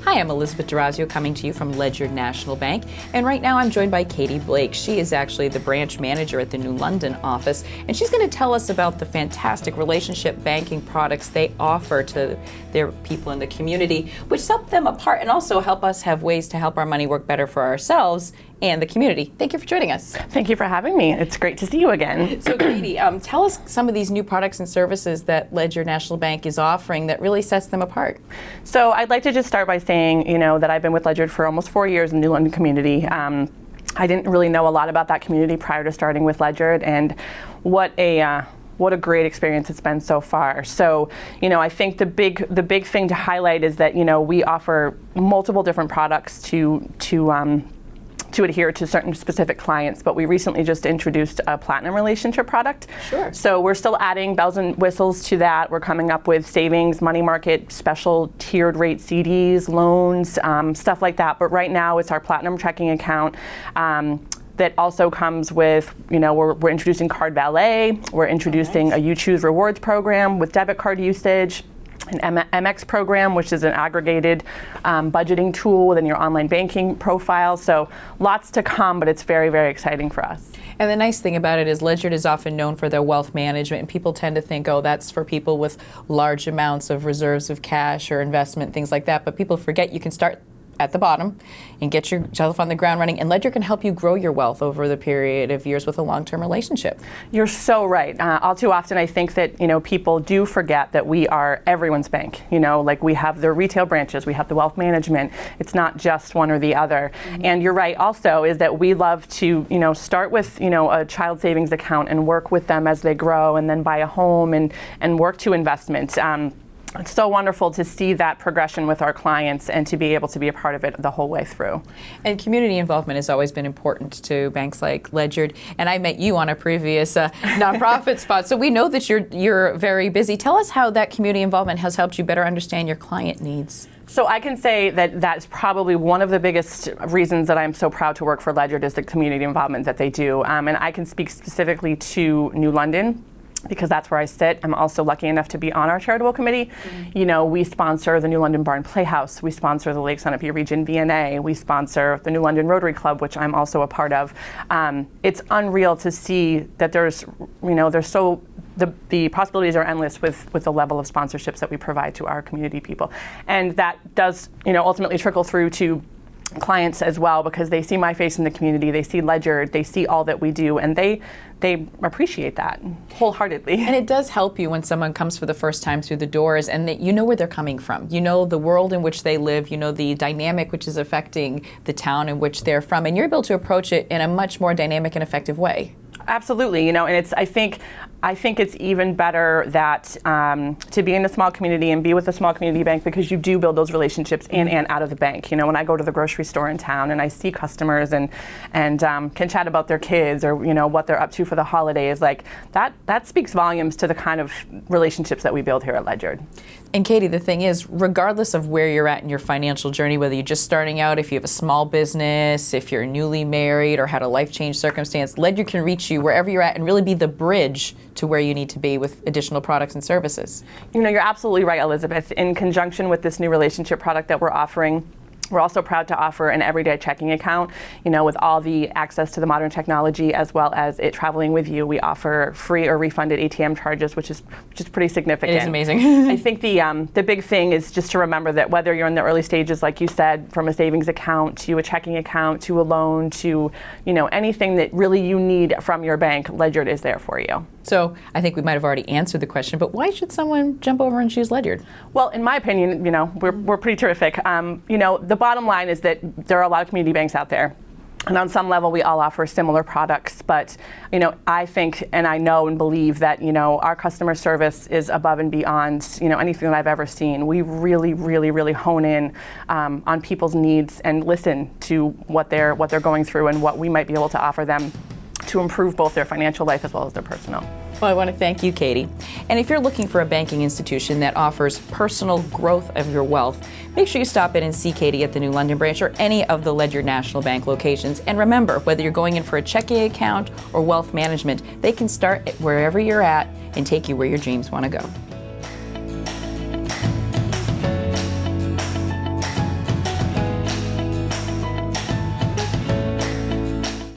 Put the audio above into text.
Hi, I'm Elizabeth D'Orazio coming to you from Ledyard National Bank, and right now I'm joined by Katie Blake. She is actually the branch manager at the New London office, and she's going to tell us about the fantastic relationship banking products they offer to their people in the community, which set them apart and also help us have ways to help our money work better for ourselves and the community. Thank you for joining us. Thank you for having me. It's great to see you again. So Katie, tell us some of these new products and services that Ledyard National Bank is offering that really sets them apart. So I'd like to just start by saying, that I've been with Ledyard for almost 4 years in the New London community. I didn't really know a lot about that community prior to starting with Ledyard, and what a great experience it's been so far. So, I think the big thing to highlight is that, we offer multiple different products to adhere to certain specific clients, but we recently just introduced a platinum relationship product. Sure. So we're still adding bells and whistles to that. We're coming up with savings, money market, special tiered rate CDs, loans, stuff like that. But right now it's our platinum checking account. That also comes with, we're introducing card valet, we're introducing a You Choose rewards program with debit card usage, an MX program, which is an aggregated budgeting tool within your online banking profile. So lots to come, but it's very, very exciting for us. And the nice thing about it is Ledyard is often known for their wealth management, and people tend to think, oh, that's for people with large amounts of reserves of cash or investment, things like that. But people forget you can start at the bottom and get yourself on the ground running, and Ledyard can help you grow your wealth over the period of years with a long-term relationship. You're so right. All too often I think that people do forget that we are everyone's bank. Like we have the retail branches, we have the wealth management. It's not just one or the other. Mm-hmm. And you're right also is that we love to start with a child savings account and work with them as they grow, and then buy a home and work to investments. It's so wonderful to see that progression with our clients and to be able to be a part of it the whole way through. And community involvement has always been important to banks like Ledyard. And I met you on a previous nonprofit spot, so we know that you're very busy. Tell us how that community involvement has helped you better understand your client needs. So I can say that that's probably one of the biggest reasons that I'm so proud to work for Ledyard is the community involvement that they do. And I can speak specifically to New London, because that's where I sit. I'm also lucky enough to be on our charitable committee. Mm-hmm. We sponsor the New London Barn Playhouse. We sponsor the Lake Sunapee Region VNA. We sponsor the New London Rotary Club, which I'm also a part of. It's unreal to see that the possibilities are endless with the level of sponsorships that we provide to our community people. And that does, ultimately trickle through to clients as well, because they see my face in the community, they see Ledyard, they see all that we do, and they appreciate that wholeheartedly. And it does help you when someone comes for the first time through the doors and that you know where they're coming from. You know the world in which they live, you know the dynamic which is affecting the town in which they're from, and you're able to approach it in a much more dynamic and effective way. Absolutely, and it's I think it's even better that to be in a small community and be with a small community bank, because you do build those relationships in and out of the bank. When I go to the grocery store in town and I see customers and can chat about their kids or what they're up to for the holidays, like that speaks volumes to the kind of relationships that we build here at Ledyard. And Katie, the thing is, regardless of where you're at in your financial journey, whether you're just starting out, if you have a small business, if you're newly married or had a life change circumstance, Ledyard can reach you wherever you're at and really be the bridge to where you need to be with additional products and services. You're absolutely right, Elizabeth. In conjunction with this new relationship product that we're offering, we're also proud to offer an everyday checking account, with all the access to the modern technology as well as it traveling with you. We offer free or refunded ATM charges, which is pretty significant. It is amazing. I think the big thing is just to remember that whether you're in the early stages, like you said, from a savings account to a checking account to a loan to anything that really you need from your bank, Ledyard is there for you. So I think we might have already answered the question, but why should someone jump over and choose Ledyard? Well, in my opinion, we're pretty terrific. The bottom line is that there are a lot of community banks out there. And on some level, we all offer similar products. But, I think and I know and believe that, our customer service is above and beyond, anything that I've ever seen. We really, really, really hone in on people's needs and listen to what they're going through and what we might be able to offer them to improve both their financial life as well as their personal. Well, I want to thank you, Katie. And if you're looking for a banking institution that offers personal growth of your wealth, make sure you stop in and see Katie at the New London branch or any of the Ledyard National Bank locations. And remember, whether you're going in for a checking account or wealth management, they can start wherever you're at and take you where your dreams want to go.